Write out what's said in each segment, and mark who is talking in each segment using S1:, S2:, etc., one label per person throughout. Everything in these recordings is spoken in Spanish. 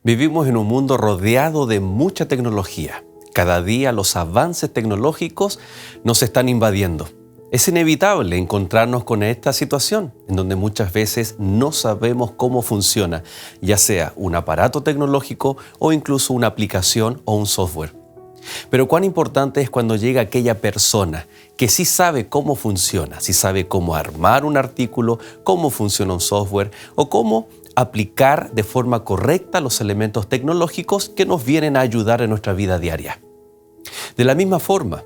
S1: Vivimos en un mundo rodeado de mucha tecnología. Cada día los avances tecnológicos nos están invadiendo. Es inevitable encontrarnos con esta situación, en donde muchas veces no sabemos cómo funciona, ya sea un aparato tecnológico o incluso una aplicación o un software. Pero cuán importante es cuando llega aquella persona que sí sabe cómo funciona, sí sabe cómo armar un artículo, cómo funciona un software o cómo aplicar de forma correcta los elementos tecnológicos que nos vienen a ayudar en nuestra vida diaria. De la misma forma,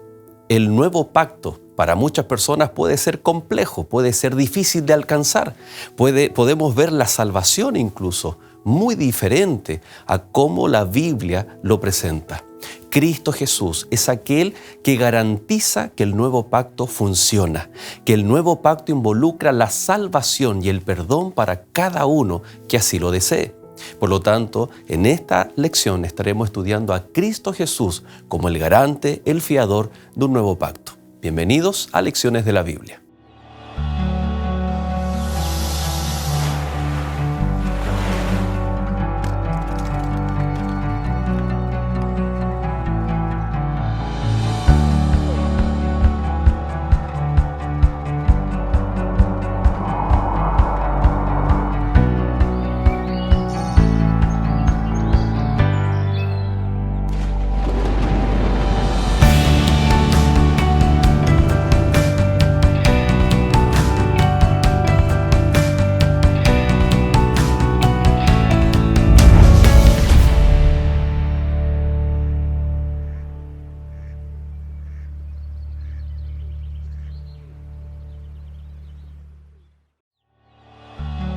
S1: el nuevo pacto para muchas personas puede ser complejo, puede ser difícil de alcanzar. Podemos ver la salvación incluso muy diferente a cómo la Biblia lo presenta. Cristo Jesús es aquel que garantiza que el nuevo pacto funciona, que el nuevo pacto involucra la salvación y el perdón para cada uno que así lo desee. Por lo tanto, en esta lección estaremos estudiando a Cristo Jesús como el garante, el fiador de un nuevo pacto. Bienvenidos a Lecciones de la Biblia.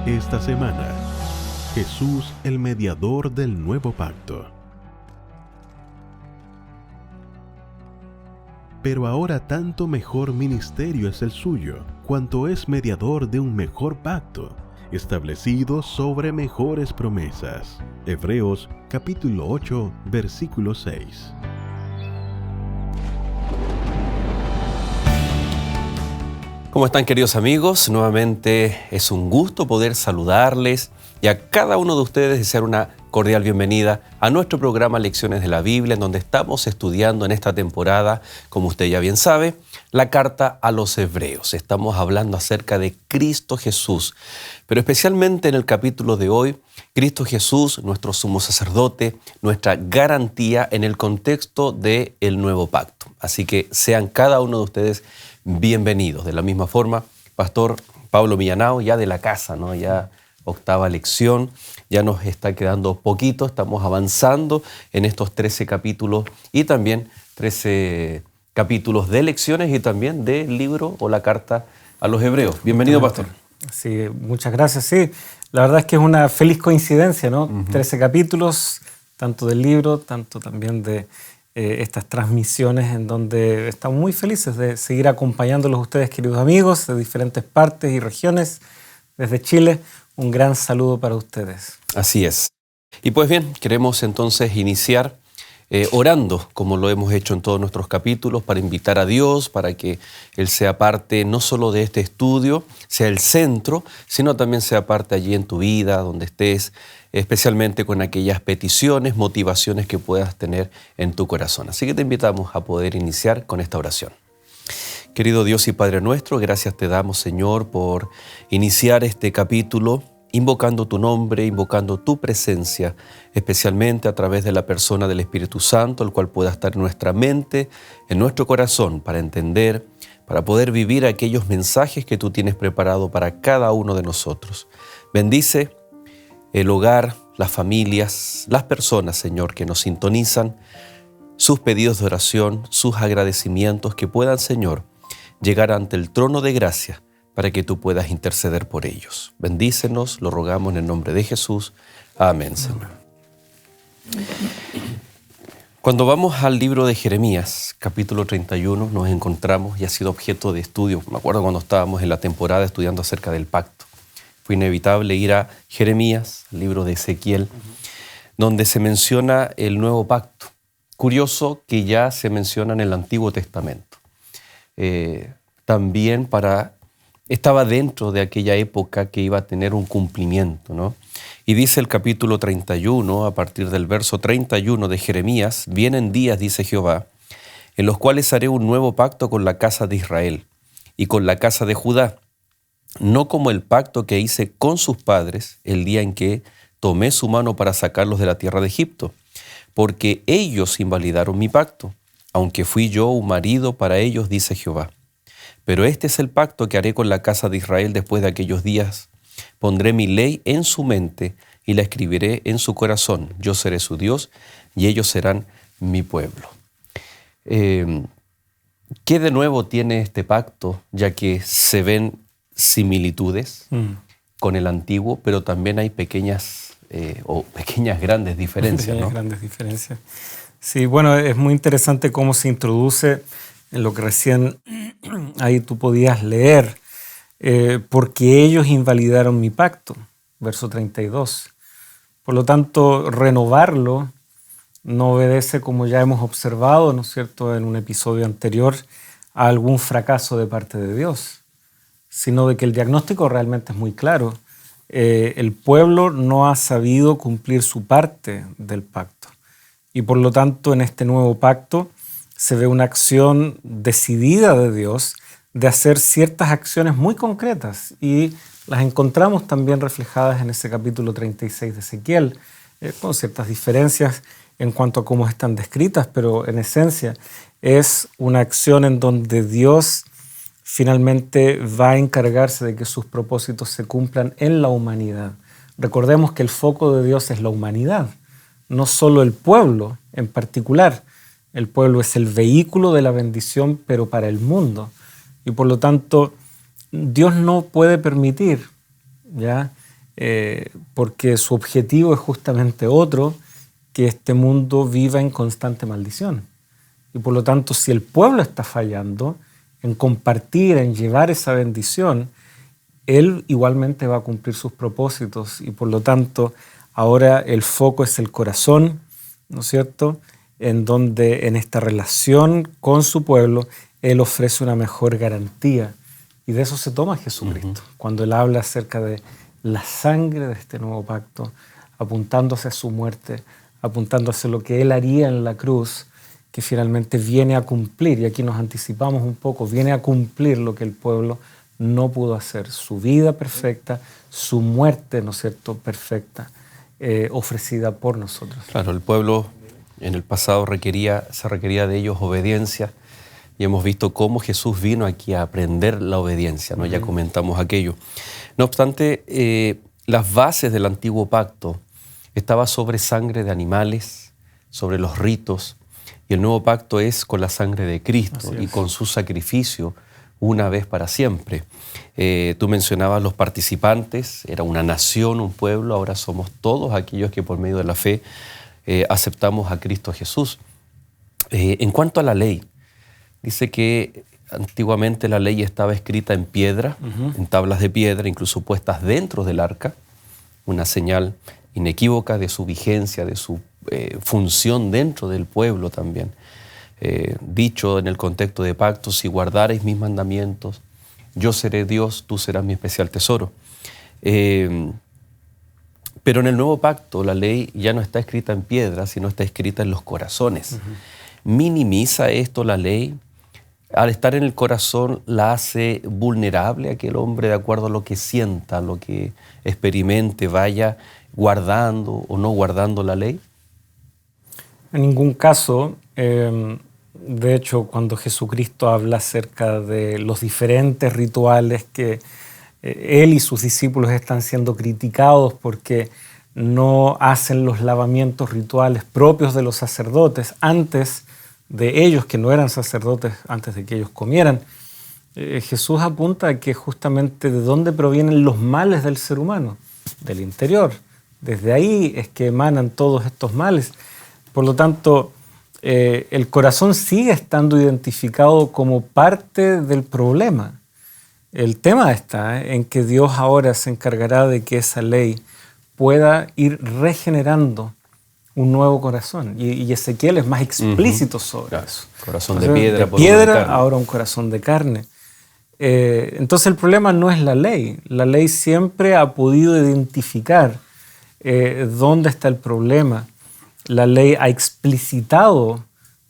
S2: Esta semana, Jesús, el mediador del nuevo pacto. Pero ahora tanto mejor ministerio es el suyo, cuanto es mediador de un mejor pacto, establecido sobre mejores promesas. Hebreos capítulo 8, versículo 6.
S1: ¿Cómo están, queridos amigos? Nuevamente es un gusto poder saludarles y a cada uno de ustedes desear una cordial bienvenida a nuestro programa Lecciones de la Biblia, en donde estamos estudiando en esta temporada, como usted ya bien sabe, la carta a los Hebreos. Estamos hablando acerca de Cristo Jesús, pero especialmente en el capítulo de hoy, Cristo Jesús, nuestro sumo sacerdote, nuestra garantía en el contexto del nuevo pacto. Así que sean cada uno de ustedes bienvenidos. De la misma forma, Pastor Pablo Millanao, ya de la casa, ¿no? Ya octava lección, ya nos está quedando poquito, estamos avanzando en estos 13 capítulos y también 13 capítulos de lecciones y también del libro o la carta a los Hebreos. Bienvenido, Pastor.
S3: Sí, muchas gracias. Sí, la verdad es que es una feliz coincidencia, ¿no? 13 capítulos, tanto del libro, tanto también de estas transmisiones en donde estamos muy felices de seguir acompañándolos ustedes, queridos amigos, de diferentes partes y regiones. Desde Chile, un gran saludo para ustedes.
S1: Así es. Y pues bien, queremos entonces iniciar orando, como lo hemos hecho en todos nuestros capítulos, para invitar a Dios, para que Él sea parte no solo de este estudio, sea el centro, sino también sea parte allí en tu vida, donde estés, especialmente con aquellas peticiones, motivaciones que puedas tener en tu corazón. Así que te invitamos a poder iniciar con esta oración. Querido Dios y Padre nuestro, gracias te damos, Señor, por iniciar este capítulo invocando tu nombre, invocando tu presencia, especialmente a través de la persona del Espíritu Santo, el cual pueda estar en nuestra mente, en nuestro corazón, para entender, para poder vivir aquellos mensajes que tú tienes preparado para cada uno de nosotros. Bendice el hogar, las familias, las personas, Señor, que nos sintonizan, sus pedidos de oración, sus agradecimientos, que puedan, Señor, llegar ante el trono de gracia para que tú puedas interceder por ellos. Bendícenos, lo rogamos en el nombre de Jesús. Amén, Señor. Cuando vamos al libro de Jeremías, capítulo 31, nos encontramos y ha sido objeto de estudio. Me acuerdo cuando estábamos en la temporada estudiando acerca del pacto. Fue inevitable ir a Jeremías, el libro de Ezequiel, donde se menciona el nuevo pacto. Curioso que ya se menciona en el Antiguo Testamento. También estaba dentro de aquella época que iba a tener un cumplimiento, ¿no? Y dice el capítulo 31, a partir del verso 31 de Jeremías: vienen días, dice Jehová, en los cuales haré un nuevo pacto con la casa de Israel y con la casa de Judá, no como el pacto que hice con sus padres el día en que tomé su mano para sacarlos de la tierra de Egipto, porque ellos invalidaron mi pacto, aunque fui yo un marido para ellos, dice Jehová. Pero este es el pacto que haré con la casa de Israel después de aquellos días. Pondré mi ley en su mente y la escribiré en su corazón. Yo seré su Dios y ellos serán mi pueblo. ¿Qué de nuevo tiene este pacto? Ya que se ven similitudes con el antiguo, pero también hay pequeñas grandes diferencias, ¿no?
S3: Grandes diferencias. Sí, bueno, es muy interesante cómo se introduce en lo que recién ahí tú podías leer, porque ellos invalidaron mi pacto, verso 32. Por lo tanto, renovarlo no obedece, como ya hemos observado, ¿no es cierto?, en un episodio anterior, a algún fracaso de parte de Dios, sino de que el diagnóstico realmente es muy claro. El pueblo no ha sabido cumplir su parte del pacto. Y por lo tanto, en este nuevo pacto se ve una acción decidida de Dios de hacer ciertas acciones muy concretas, y las encontramos también reflejadas en ese capítulo 36 de Ezequiel, con ciertas diferencias en cuanto a cómo están descritas, pero en esencia es una acción en donde Dios finalmente va a encargarse de que sus propósitos se cumplan en la humanidad. Recordemos que el foco de Dios es la humanidad, no solo el pueblo en particular. El pueblo es el vehículo de la bendición, pero para el mundo. Y por lo tanto, Dios no puede permitir, ¿ya? Porque su objetivo es justamente otro, que este mundo viva en constante maldición. Y por lo tanto, si el pueblo está fallando en compartir, en llevar esa bendición, Él igualmente va a cumplir sus propósitos. Y por lo tanto, ahora el foco es el corazón, ¿no es cierto?, en donde en esta relación con su pueblo, Él ofrece una mejor garantía. Y de eso se toma Jesucristo, cuando Él habla acerca de la sangre de este nuevo pacto, apuntando hacia su muerte, apuntando hacia lo que Él haría en la cruz, que finalmente viene a cumplir, y aquí nos anticipamos un poco, viene a cumplir lo que el pueblo no pudo hacer, su vida perfecta, su muerte, ¿no es cierto?, perfecta, ofrecida por nosotros.
S1: Claro, el pueblo en el pasado se requería de ellos obediencia, y hemos visto cómo Jesús vino aquí a aprender la obediencia, ¿no? Ya comentamos aquello. No obstante, las bases del antiguo pacto estaban sobre sangre de animales, sobre los ritos, y el nuevo pacto es con la sangre de Cristo y con su sacrificio una vez para siempre. Tú mencionabas los participantes, era una nación, un pueblo, ahora somos todos aquellos que por medio de la fe aceptamos a Cristo Jesús. En cuanto a la ley, dice que antiguamente la ley estaba escrita en piedra, en tablas de piedra, incluso puestas dentro del arca, una señal inequívoca de su vigencia, de su función dentro del pueblo también. Dicho en el contexto de pacto: si guardareis mis mandamientos, yo seré Dios, tú serás mi especial tesoro. Pero en el nuevo pacto la ley ya no está escrita en piedra, sino está escrita en los corazones. ¿Minimiza esto la ley? Al estar en el corazón, ¿la hace vulnerable a que el hombre, de acuerdo a lo que sienta, lo que experimente, vaya guardando o no guardando la ley?
S3: En ningún caso. De hecho, cuando Jesucristo habla acerca de los diferentes rituales que Él y sus discípulos están siendo criticados porque no hacen los lavamientos rituales propios de los sacerdotes antes de ellos, que no eran sacerdotes, antes de que ellos comieran, Jesús apunta a que justamente de dónde provienen los males del ser humano, del interior. Desde ahí es que emanan todos estos males. Por lo tanto, el corazón sigue estando identificado como parte del problema. El tema está en que Dios ahora se encargará de que esa ley pueda ir regenerando un nuevo corazón. Y Ezequiel es más explícito sobre eso.
S1: Corazón de piedra.
S3: De piedra, ahora un corazón de carne. Entonces el problema no es la ley. La ley siempre ha podido identificar dónde está el problema. La ley ha explicitado,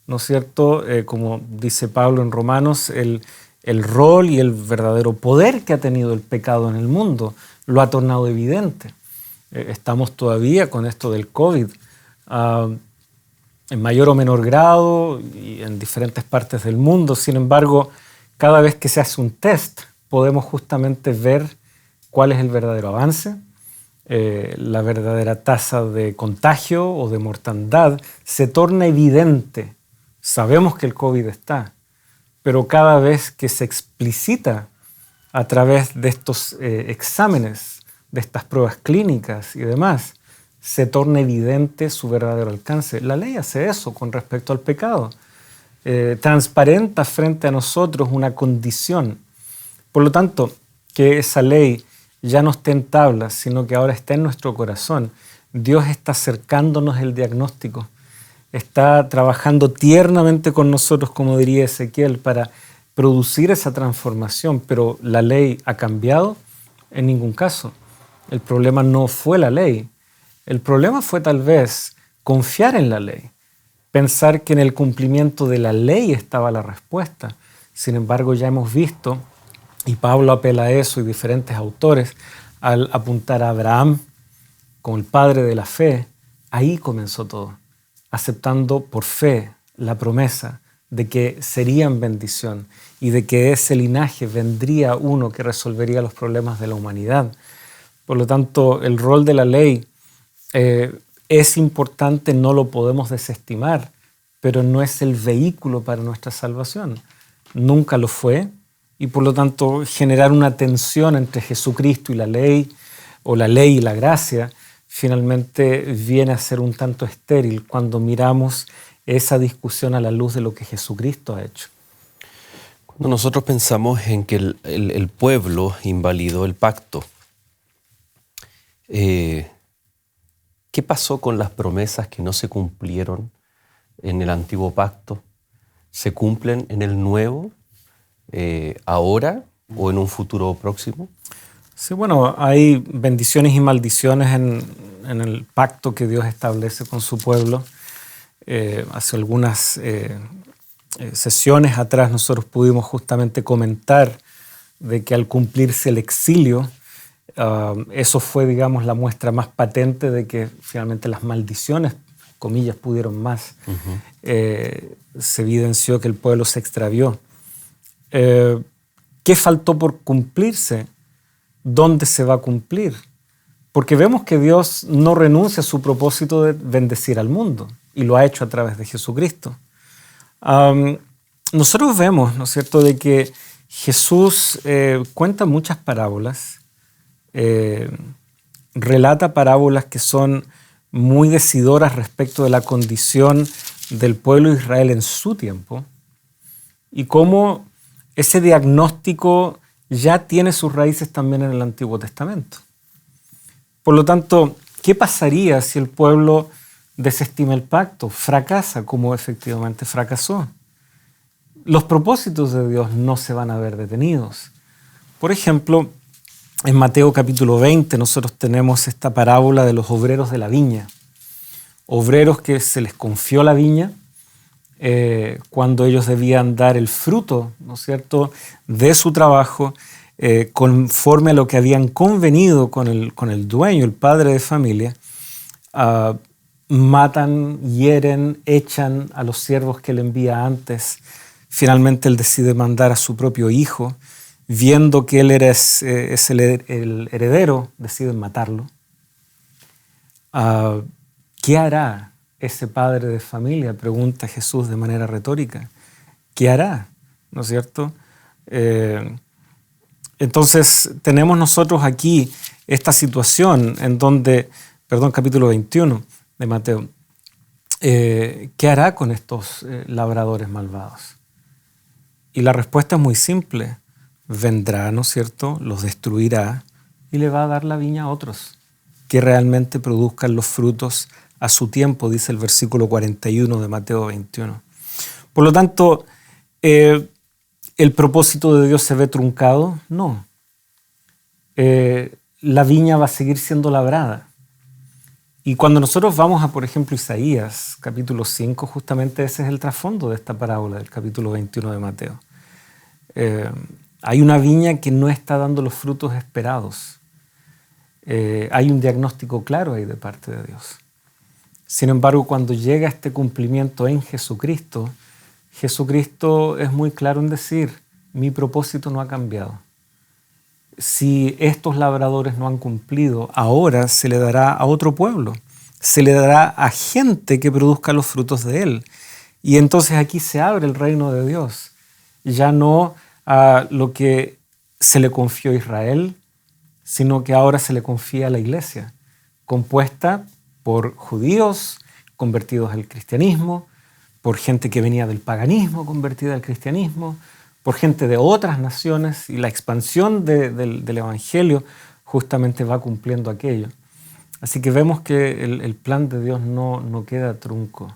S3: ¿no es cierto?, como dice Pablo en Romanos, el rol y el verdadero poder que ha tenido el pecado en el mundo. Lo ha tornado evidente. Estamos todavía con esto del COVID, en mayor o menor grado y en diferentes partes del mundo. Sin embargo, cada vez que se hace un test, podemos justamente ver cuál es el verdadero avance, la verdadera tasa de contagio o de mortandad. Se torna evidente. Sabemos que el COVID está, pero cada vez que se explicita a través de estos exámenes, de estas pruebas clínicas y demás, se torna evidente su verdadero alcance. La ley hace eso con respecto al pecado. Transparenta frente a nosotros una condición. Por lo tanto, que esa ley ya no esté en tablas, sino que ahora está en nuestro corazón. Dios está acercándonos el diagnóstico. Está trabajando tiernamente con nosotros, como diría Ezequiel, para producir esa transformación. Pero ¿la ley ha cambiado? En ningún caso. El problema no fue la ley. El problema fue tal vez confiar en la ley, pensar que en el cumplimiento de la ley estaba la respuesta. Sin embargo, ya hemos visto, y Pablo apela a eso y diferentes autores, al apuntar a Abraham como el padre de la fe, ahí comenzó todo, aceptando por fe la promesa de que serían bendición y de que de ese linaje vendría uno que resolvería los problemas de la humanidad. Por lo tanto, el rol de la ley es importante, no lo podemos desestimar, pero no es el vehículo para nuestra salvación. Nunca lo fue, y por lo tanto generar una tensión entre Jesucristo y la ley, o la ley y la gracia, finalmente viene a ser un tanto estéril cuando miramos esa discusión a la luz de lo que Jesucristo ha hecho.
S1: Cuando nosotros pensamos en que el pueblo invalidó el pacto, ¿qué pasó con las promesas que no se cumplieron en el antiguo pacto? ¿Se cumplen en el nuevo, ahora o en un futuro próximo?
S3: Sí, bueno, hay bendiciones y maldiciones en el pacto que Dios establece con su pueblo. Hace algunas sesiones atrás nosotros pudimos justamente comentar de que al cumplirse el exilio, eso fue, digamos, la muestra más patente de que finalmente las maldiciones, comillas, pudieron más. Se evidenció que el pueblo se extravió. ¿Qué faltó por cumplirse? ¿Dónde se va a cumplir? Porque vemos que Dios no renuncia a su propósito de bendecir al mundo, y lo ha hecho a través de Jesucristo. Nosotros vemos, ¿no es cierto?, de que Jesús cuenta muchas parábolas, relata parábolas que son muy decidoras respecto de la condición del pueblo de Israel en su tiempo, y cómo ese diagnóstico ya tiene sus raíces también en el Antiguo Testamento. Por lo tanto, ¿qué pasaría si el pueblo desestima el pacto, fracasa como efectivamente fracasó? Los propósitos de Dios no se van a ver detenidos. Por ejemplo, en Mateo capítulo 20 nosotros tenemos esta parábola de los obreros de la viña. Obreros que se les confió la viña cuando ellos debían dar el fruto, ¿no es cierto?, de su trabajo, conforme a lo que habían convenido con el dueño, el padre de familia. Matan, hieren, echan a los siervos que le envía antes. Finalmente él decide mandar a su propio hijo. Viendo que él es el heredero, deciden matarlo. ¿Qué hará ese padre de familia? Pregunta Jesús de manera retórica. ¿Qué hará? ¿No es cierto? Entonces tenemos nosotros aquí esta situación en donde, capítulo 21 de Mateo. ¿Qué hará con estos labradores malvados? Y la respuesta es muy simple. Vendrá, ¿no es cierto?, los destruirá y le va a dar la viña a otros que realmente produzcan los frutos a su tiempo, dice el versículo 41 de Mateo 21. Por lo tanto, ¿el propósito de Dios se ve truncado? No. La viña va a seguir siendo labrada. Y cuando nosotros vamos a, por ejemplo, Isaías, capítulo 5, justamente ese es el trasfondo de esta parábola del capítulo 21 de Mateo. Hay una viña que no está dando los frutos esperados. Hay un diagnóstico claro ahí de parte de Dios. Sin embargo, cuando llega este cumplimiento en Jesucristo, Jesucristo es muy claro en decir, mi propósito no ha cambiado. Si estos labradores no han cumplido, ahora se le dará a otro pueblo, se le dará a gente que produzca los frutos de él. Y entonces aquí se abre el reino de Dios, ya no a lo que se le confió a Israel, sino que ahora se le confía a la iglesia, compuesta por judíos convertidos al cristianismo, por gente que venía del paganismo convertida al cristianismo, por gente de otras naciones, y la expansión del Evangelio justamente va cumpliendo aquello. Así que vemos que el plan de Dios no queda trunco,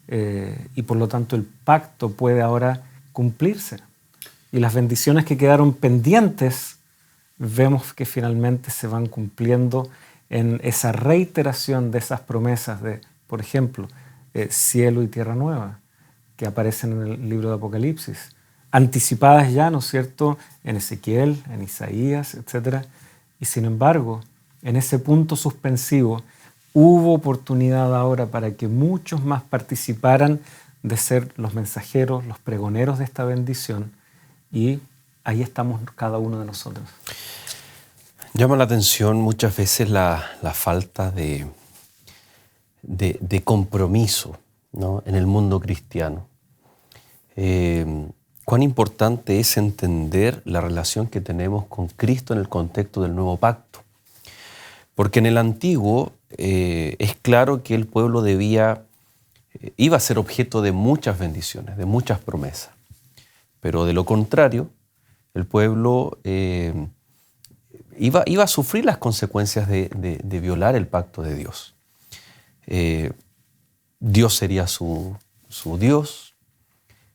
S3: y por lo tanto el pacto puede ahora cumplirse. Y las bendiciones que quedaron pendientes, vemos que finalmente se van cumpliendo en esa reiteración de esas promesas de, por ejemplo, cielo y tierra nueva, que aparecen en el libro de Apocalipsis, anticipadas ya, ¿no es cierto?, en Ezequiel, en Isaías, etc. Y sin embargo, en ese punto suspensivo, hubo oportunidad ahora para que muchos más participaran de ser los mensajeros, los pregoneros de esta bendición, y ahí estamos cada uno de nosotros.
S1: Llama la atención muchas veces la falta de compromiso, ¿no?, en el mundo cristiano. Cuán importante es entender la relación que tenemos con Cristo en el contexto del nuevo pacto. Porque en el antiguo es claro que el pueblo iba a ser objeto de muchas bendiciones, de muchas promesas. Pero de lo contrario, el pueblo iba a sufrir las consecuencias de violar el pacto de Dios. Dios sería su Dios,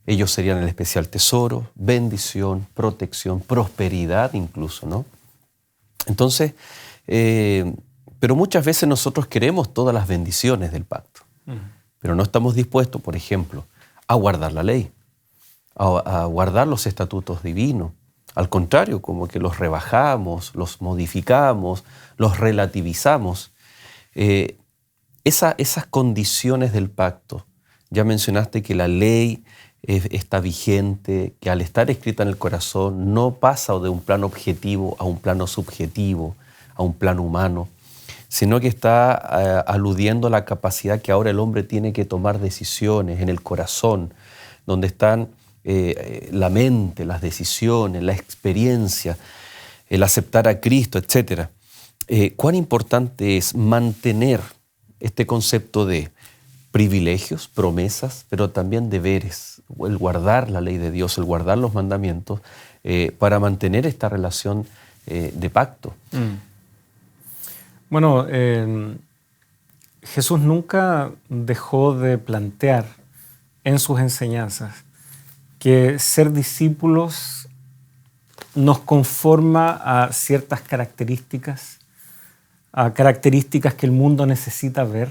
S1: ellos serían el especial tesoro, bendición, protección, prosperidad incluso, ¿no? Entonces, pero muchas veces nosotros queremos todas las bendiciones del pacto, pero no estamos dispuestos, por ejemplo, a guardar la ley, a guardar los estatutos divinos. Al contrario, como que los rebajamos, los modificamos, los relativizamos. Esas condiciones del pacto, ya mencionaste que la ley está vigente, que al estar escrita en el corazón no pasa de un plano objetivo a un plano subjetivo, a un plano humano, sino que está aludiendo a la capacidad que ahora el hombre tiene que tomar decisiones en el corazón, donde están la mente, las decisiones, la experiencia, el aceptar a Cristo, etc. Cuán importante es mantener este concepto de privilegios, promesas, pero también deberes, el guardar la ley de Dios, el guardar los mandamientos, para mantener esta relación de pacto.
S3: Bueno, Jesús nunca dejó de plantear en sus enseñanzas que ser discípulos nos conforma a ciertas características, a características que el mundo necesita ver.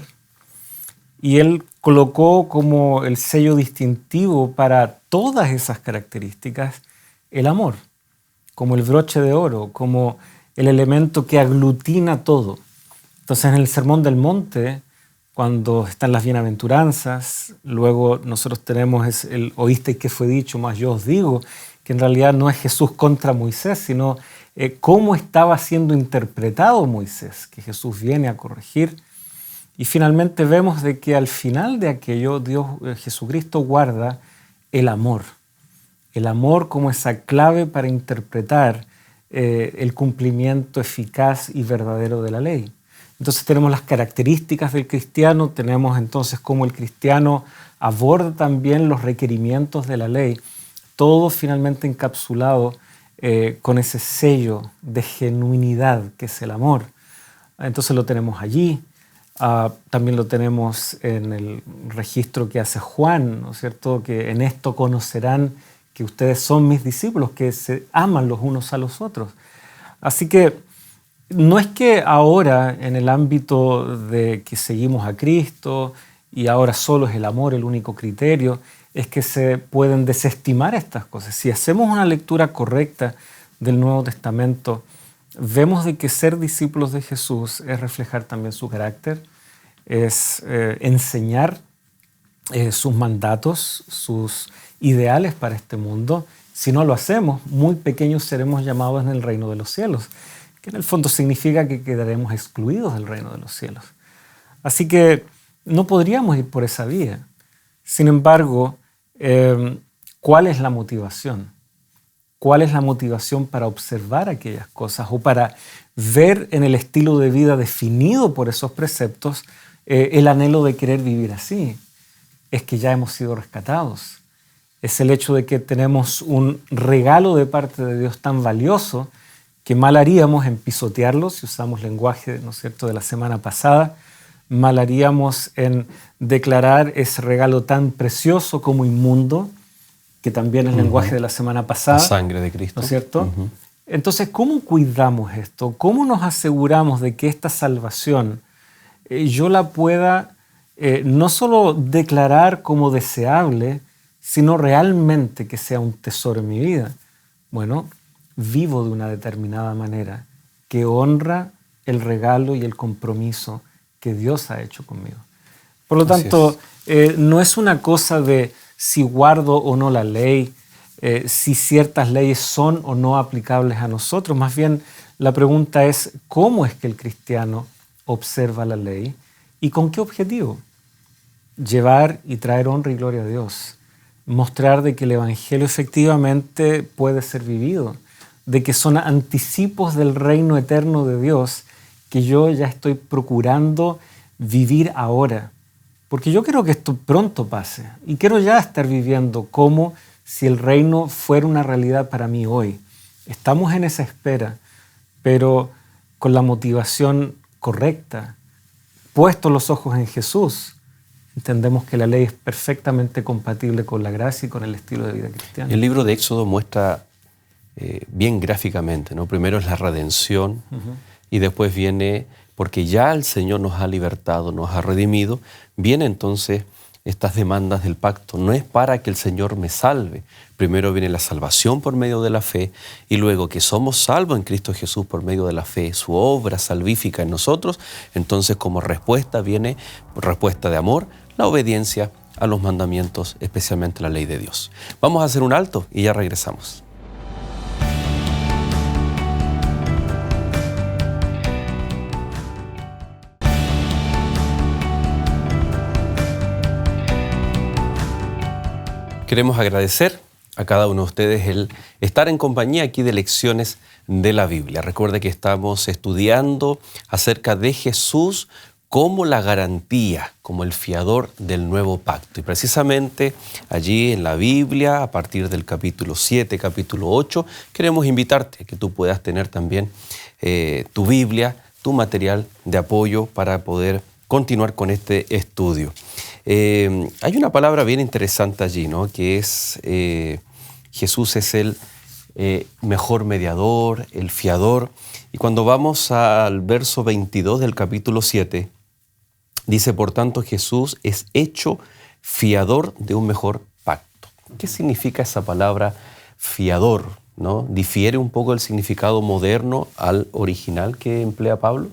S3: Y Él colocó como el sello distintivo para todas esas características el amor, como el broche de oro, como el elemento que aglutina todo. Entonces, en el Sermón del Monte, cuando están las bienaventuranzas, luego nosotros tenemos el oísteis que fue dicho, más yo os digo, que en realidad no es Jesús contra Moisés, sino cómo estaba siendo interpretado Moisés, que Jesús viene a corregir. Y finalmente vemos de que al final de aquello, Jesucristo guarda el amor como esa clave para interpretar el cumplimiento eficaz y verdadero de la ley. Entonces tenemos las características del cristiano, tenemos entonces cómo el cristiano aborda también los requerimientos de la ley, todo finalmente encapsulado con ese sello de genuinidad que es el amor. Entonces lo tenemos allí, también lo tenemos en el registro que hace Juan, ¿no es cierto?, que en esto conocerán que ustedes son mis discípulos, que se aman los unos a los otros. Así que No es que ahora, en el ámbito de que seguimos a Cristo y ahora solo es el amor el único criterio, es que se pueden desestimar estas cosas. Si hacemos una lectura correcta del Nuevo Testamento, vemos de que ser discípulos de Jesús es reflejar también su carácter, es enseñar sus mandatos, sus ideales para este mundo. Si no lo hacemos, muy pequeños seremos llamados en el reino de los cielos, que en el fondo significa que quedaremos excluidos del reino de los cielos. Así que no podríamos ir por esa vía. Sin embargo, ¿cuál es la motivación? ¿Cuál es la motivación para observar aquellas cosas o para ver en el estilo de vida definido por esos preceptos el anhelo de querer vivir así? Es que ya hemos sido rescatados. Es el hecho de que tenemos un regalo de parte de Dios tan valioso que mal haríamos en pisotearlo, si usamos lenguaje, ¿no es cierto?, de la semana pasada, mal haríamos en declarar ese regalo tan precioso como inmundo, que también es el lenguaje de la semana pasada.
S1: La sangre de Cristo.
S3: ¿No es cierto? Entonces, ¿cómo cuidamos esto? ¿Cómo nos aseguramos de que esta salvación yo la pueda no solo declarar como deseable, sino realmente que sea un tesoro en mi vida? Bueno, vivo de una determinada manera que honra el regalo y el compromiso que Dios ha hecho conmigo. Por lo tanto, no es una cosa de si guardo o no la ley, si ciertas leyes son o no aplicables a nosotros. Más bien, la pregunta es cómo es que el cristiano observa la ley y con qué objetivo. Llevar y traer honra y gloria a Dios. Mostrar de que el Evangelio efectivamente puede ser vivido, de que son anticipos del reino eterno de Dios que yo ya estoy procurando vivir ahora. Porque yo quiero que esto pronto pase y quiero ya estar viviendo como si el reino fuera una realidad para mí hoy. Estamos en esa espera, pero con la motivación correcta, puestos los ojos en Jesús, entendemos que la ley es perfectamente compatible con la gracia y con el estilo de vida cristiano.
S1: El libro de Éxodo muestra bien gráficamente, ¿no? Primero es la redención y después viene, porque ya el Señor nos ha libertado, nos ha redimido, viene entonces estas demandas del pacto. No es para que el Señor me salve. Primero viene la salvación por medio de la fe y luego que somos salvos en Cristo Jesús por medio de la fe, su obra salvífica en nosotros, entonces como respuesta viene respuesta de amor, la obediencia a los mandamientos, especialmente la ley de Dios. Vamos a hacer un alto y ya regresamos. Queremos agradecer a cada uno de ustedes el estar en compañía aquí de Lecciones de la Biblia. Recuerde que estamos estudiando acerca de Jesús como la garantía, como el fiador del nuevo pacto. Y precisamente allí en la Biblia, a partir del capítulo 7, capítulo 8, queremos invitarte a que tú puedas tener también tu Biblia, tu material de apoyo para poder continuar con este estudio. Hay una palabra bien interesante allí, ¿no? Que es Jesús es el mejor mediador, el fiador. Y cuando vamos al verso 22 del capítulo 7, dice, por tanto, Jesús es hecho fiador de un mejor pacto. ¿Qué significa esa palabra fiador, ¿no? ¿Difiere un poco el significado moderno al original que emplea Pablo?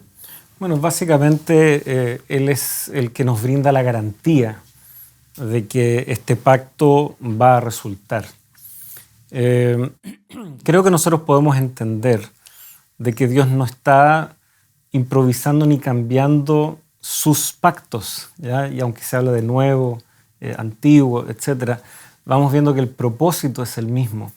S3: Bueno, básicamente Él es el que nos brinda la garantía de que este pacto va a resultar. Creo que nosotros podemos entender de que Dios no está improvisando ni cambiando sus pactos, ¿ya? Y aunque se habla de nuevo, antiguo, etc., vamos viendo que el propósito es el mismo.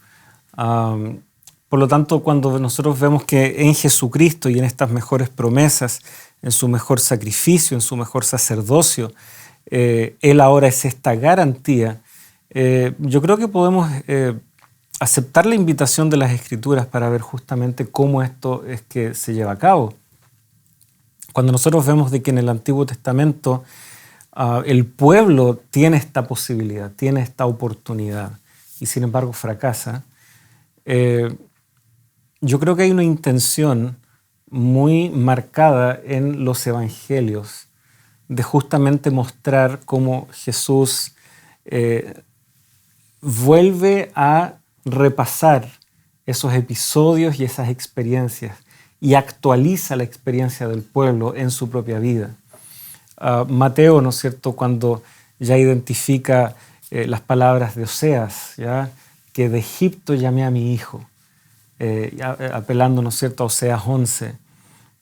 S3: Por lo tanto, cuando nosotros vemos que en Jesucristo y en estas mejores promesas, en su mejor sacrificio, en su mejor sacerdocio, Él ahora es esta garantía, yo creo que podemos aceptar la invitación de las Escrituras para ver justamente cómo esto es que se lleva a cabo. Cuando nosotros vemos de que en el Antiguo Testamento el pueblo tiene esta posibilidad, tiene esta oportunidad y sin embargo fracasa, yo creo que hay una intención muy marcada en los evangelios, de justamente mostrar cómo Jesús vuelve a repasar esos episodios y esas experiencias y actualiza la experiencia del pueblo en su propia vida. Mateo, ¿no es cierto?, cuando ya identifica las palabras de Oseas, ¿ya?, que de Egipto llamé a mi hijo, apelando, ¿no es cierto?, a Oseas 11.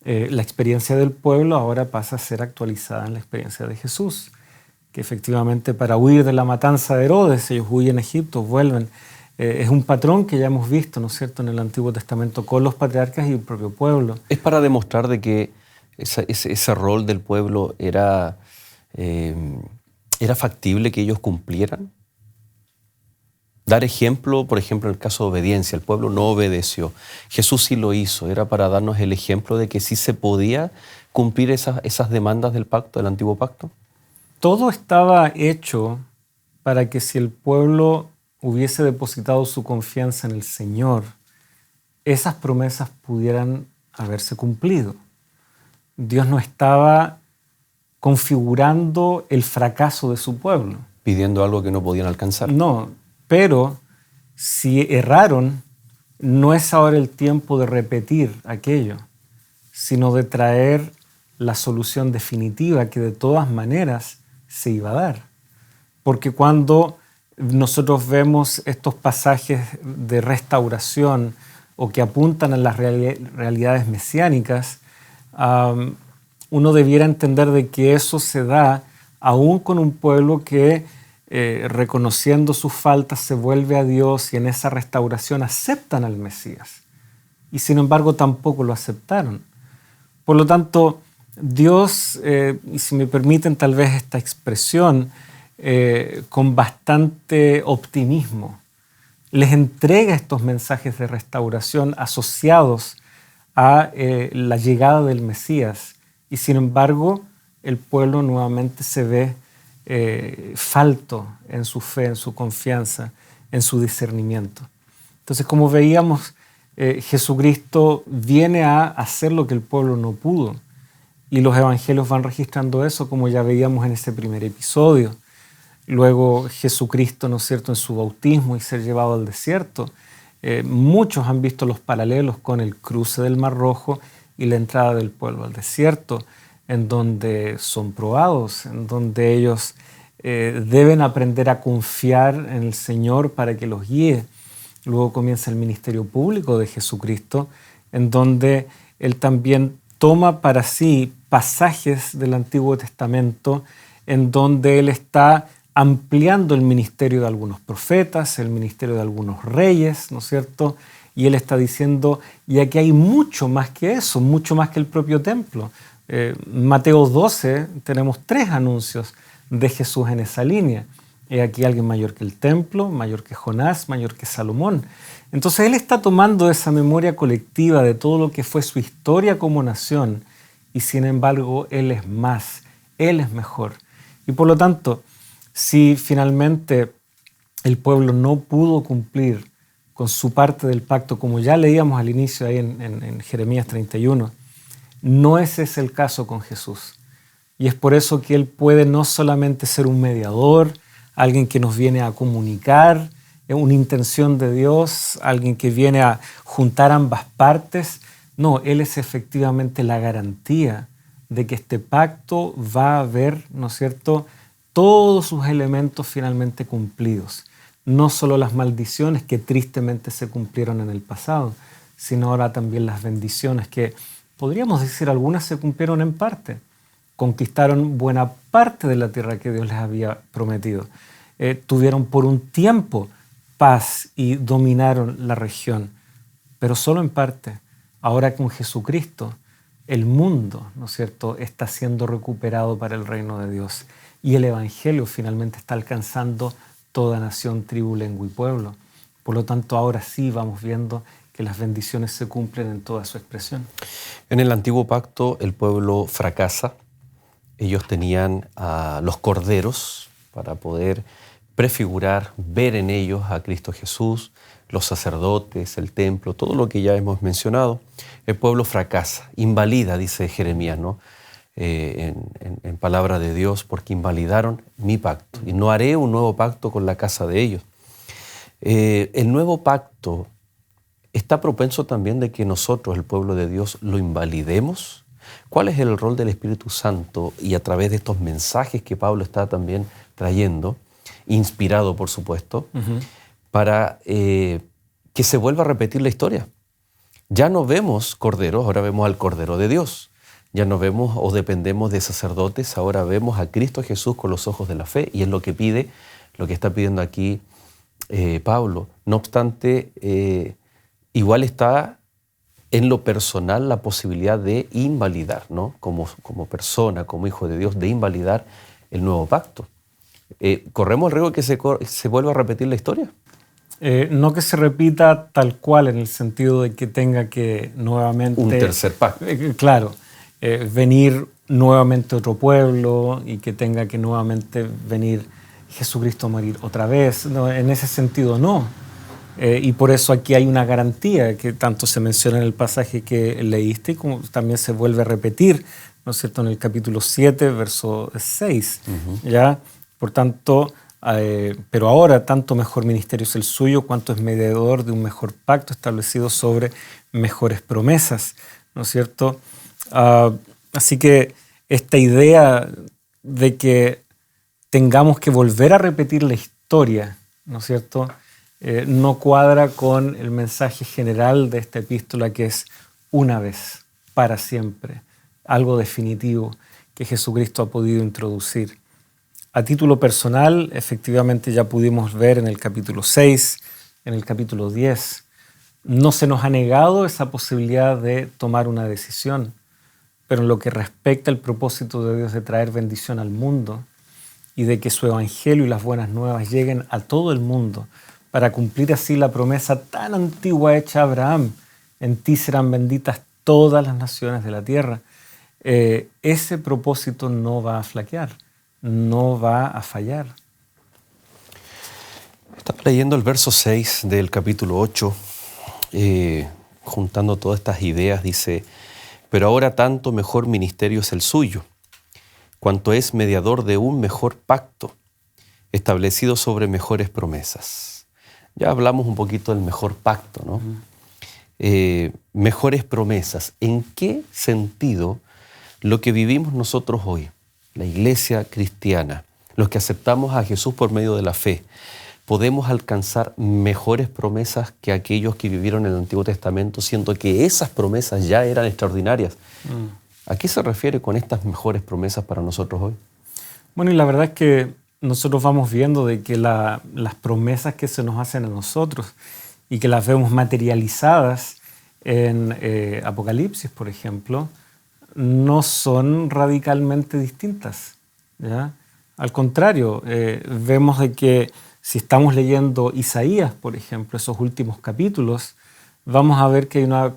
S3: La experiencia del pueblo ahora pasa a ser actualizada en la experiencia de Jesús, que efectivamente para huir de la matanza de Herodes, ellos huyen a Egipto, vuelven. Es un patrón que ya hemos visto, ¿no es cierto?, en el Antiguo Testamento con los patriarcas y el propio pueblo.
S1: Es para demostrar de que ese rol del pueblo era factible que ellos cumplieran. Dar ejemplo, por ejemplo, en el caso de obediencia, el pueblo no obedeció. Jesús sí lo hizo, era para darnos el ejemplo de que sí se podía cumplir esas demandas del pacto, del antiguo pacto.
S3: Todo estaba hecho para que si el pueblo hubiese depositado su confianza en el Señor, esas promesas pudieran haberse cumplido. Dios no estaba configurando el fracaso de su pueblo.
S1: Pidiendo algo que no podían alcanzar.
S3: No, pero si erraron, no es ahora el tiempo de repetir aquello, sino de traer la solución definitiva que de todas maneras se iba a dar. Porque cuando nosotros vemos estos pasajes de restauración o que apuntan a las realidades mesiánicas, uno debiera entender de que eso se da aún con un pueblo que reconociendo sus faltas se vuelve a Dios y en esa restauración aceptan al Mesías. Y sin embargo tampoco lo aceptaron. Por lo tanto, Dios, y si me permiten tal vez esta expresión, con bastante optimismo, les entrega estos mensajes de restauración asociados a la llegada del Mesías. Y sin embargo, el pueblo nuevamente se ve falto en su fe, en su confianza, en su discernimiento. Entonces, como veíamos, Jesucristo viene a hacer lo que el pueblo no pudo. Y los evangelios van registrando eso, como ya veíamos en ese primer episodio. Luego Jesucristo, ¿no es cierto?, en su bautismo y ser llevado al desierto. Muchos han visto los paralelos con el cruce del Mar Rojo y la entrada del pueblo al desierto, en donde son probados, en donde ellos deben aprender a confiar en el Señor para que los guíe. Luego comienza el ministerio público de Jesucristo, en donde Él también toma para sí pasajes del Antiguo Testamento, en donde Él está ampliando el ministerio de algunos profetas, el ministerio de algunos reyes, ¿no es cierto? Y Él está diciendo, y aquí hay mucho más que eso, mucho más que el propio templo. Mateo 12 tenemos 3 anuncios de Jesús en esa línea. He aquí alguien mayor que el templo, mayor que Jonás, mayor que Salomón. Entonces Él está tomando esa memoria colectiva de todo lo que fue su historia como nación y sin embargo Él es más, Él es mejor. Y por lo tanto, si finalmente el pueblo no pudo cumplir con su parte del pacto, como ya leíamos al inicio ahí en Jeremías 31, no ese es el caso con Jesús. Y es por eso que Él puede no solamente ser un mediador, alguien que nos viene a comunicar una intención de Dios, alguien que viene a juntar ambas partes. No, Él es efectivamente la garantía de que este pacto va a haber, ¿no es cierto?, todos sus elementos finalmente cumplidos. No solo las maldiciones que tristemente se cumplieron en el pasado, sino ahora también las bendiciones que, podríamos decir, algunas se cumplieron en parte. Conquistaron buena parte de la tierra que Dios les había prometido. Tuvieron por un tiempo paz y dominaron la región, pero solo en parte. Ahora con Jesucristo, el mundo, ¿no es cierto?, está siendo recuperado para el reino de Dios. Y el Evangelio finalmente está alcanzando toda nación, tribu, lengua y pueblo. Por lo tanto, ahora sí vamos viendo que las bendiciones se cumplen en toda su expresión.
S1: En el antiguo pacto el pueblo fracasa. Ellos tenían a los corderos para poder prefigurar, ver en ellos a Cristo Jesús, los sacerdotes, el templo, todo lo que ya hemos mencionado. El pueblo fracasa, invalida, dice Jeremías, ¿no? En palabra de Dios, porque invalidaron mi pacto. Y no haré un nuevo pacto con la casa de ellos. El nuevo pacto está propenso también de que nosotros, el pueblo de Dios, lo invalidemos. ¿Cuál es el rol del Espíritu Santo? Y a través de estos mensajes que Pablo está también trayendo, inspirado por supuesto, para que se vuelva a repetir la historia. Ya no vemos corderos, ahora vemos al Cordero de Dios. Ya no vemos o dependemos de sacerdotes, ahora vemos a Cristo Jesús con los ojos de la fe, y es lo que pide, lo que está pidiendo aquí Pablo. No obstante, igual está en lo personal la posibilidad de invalidar, ¿no? Como persona, como hijo de Dios, de invalidar el nuevo pacto. ¿Corremos el riesgo de que se vuelva a repetir la historia?
S3: No que se repita tal cual, en el sentido de que tenga que nuevamente...
S1: Un tercer pacto.
S3: Claro, venir nuevamente otro pueblo y que tenga que nuevamente venir Jesucristo a morir otra vez. No, en ese sentido no. Y por eso aquí hay una garantía que tanto se menciona en el pasaje que leíste, como también se vuelve a repetir, ¿no es cierto?, en el capítulo 7, verso 6. ¿Ya? Por tanto, pero ahora tanto mejor ministerio es el suyo, cuanto es mediador de un mejor pacto establecido sobre mejores promesas, ¿no es cierto? Así que esta idea de que tengamos que volver a repetir la historia, ¿no es cierto?, no cuadra con el mensaje general de esta epístola, que es una vez, para siempre, algo definitivo que Jesucristo ha podido introducir. A título personal, efectivamente ya pudimos ver en el capítulo 6, en el capítulo 10, no se nos ha negado esa posibilidad de tomar una decisión, pero en lo que respecta al propósito de Dios de traer bendición al mundo y de que su evangelio y las buenas nuevas lleguen a todo el mundo, para cumplir así la promesa tan antigua hecha a Abraham: en ti serán benditas todas las naciones de la tierra. Ese propósito no va a flaquear, no va a fallar.
S1: Estaba leyendo el verso 6 del capítulo 8, juntando todas estas ideas, dice: pero ahora tanto mejor ministerio es el suyo, cuanto es mediador de un mejor pacto, establecido sobre mejores promesas. Ya hablamos un poquito del mejor pacto, ¿no? Mejores promesas. ¿En qué sentido lo que vivimos nosotros hoy, la iglesia cristiana, los que aceptamos a Jesús por medio de la fe, podemos alcanzar mejores promesas que aquellos que vivieron en el Antiguo Testamento, siendo que esas promesas ya eran extraordinarias? ¿A qué se refiere con estas mejores promesas para nosotros hoy?
S3: Bueno, y la verdad es que nosotros vamos viendo de que las promesas que se nos hacen a nosotros y que las vemos materializadas en Apocalipsis, por ejemplo, no son radicalmente distintas, ¿ya? Al contrario, vemos de que si estamos leyendo Isaías, por ejemplo, esos últimos capítulos, vamos a ver que hay una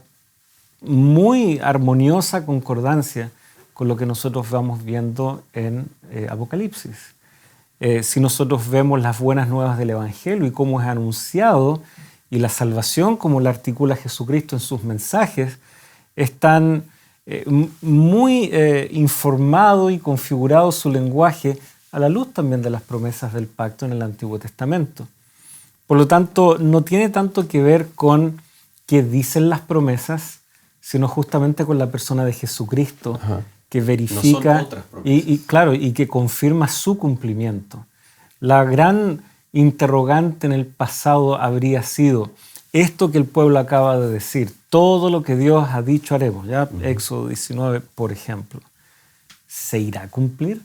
S3: muy armoniosa concordancia con lo que nosotros vamos viendo en Apocalipsis. Si nosotros vemos las buenas nuevas del Evangelio y cómo es anunciado, y la salvación como la articula Jesucristo en sus mensajes, están muy informado y configurado su lenguaje a la luz también de las promesas del pacto en el Antiguo Testamento. Por lo tanto, no tiene tanto que ver con qué dicen las promesas, sino justamente con la persona de Jesucristo, que verifica y que confirma su cumplimiento. La gran interrogante en el pasado habría sido esto que el pueblo acaba de decir: todo lo que Dios ha dicho haremos, ¿ya? Éxodo 19, por ejemplo. ¿Se irá a cumplir?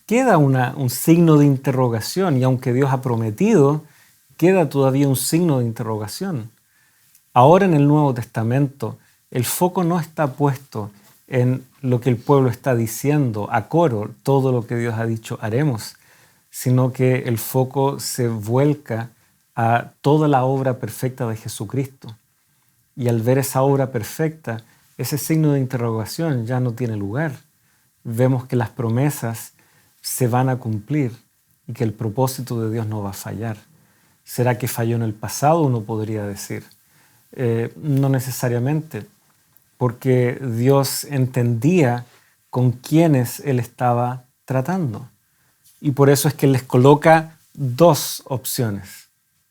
S3: Queda un signo de interrogación, y aunque Dios ha prometido, queda todavía un signo de interrogación. Ahora en el Nuevo Testamento, el foco no está puesto en lo que el pueblo está diciendo a coro, todo lo que Dios ha dicho haremos, sino que el foco se vuelca a toda la obra perfecta de Jesucristo. Y al ver esa obra perfecta, ese signo de interrogación ya no tiene lugar. Vemos que las promesas se van a cumplir y que el propósito de Dios no va a fallar. ¿Será que falló en el pasado? Uno podría decir. No necesariamente, porque Dios entendía con quiénes Él estaba tratando. Y por eso es que Él les coloca dos opciones: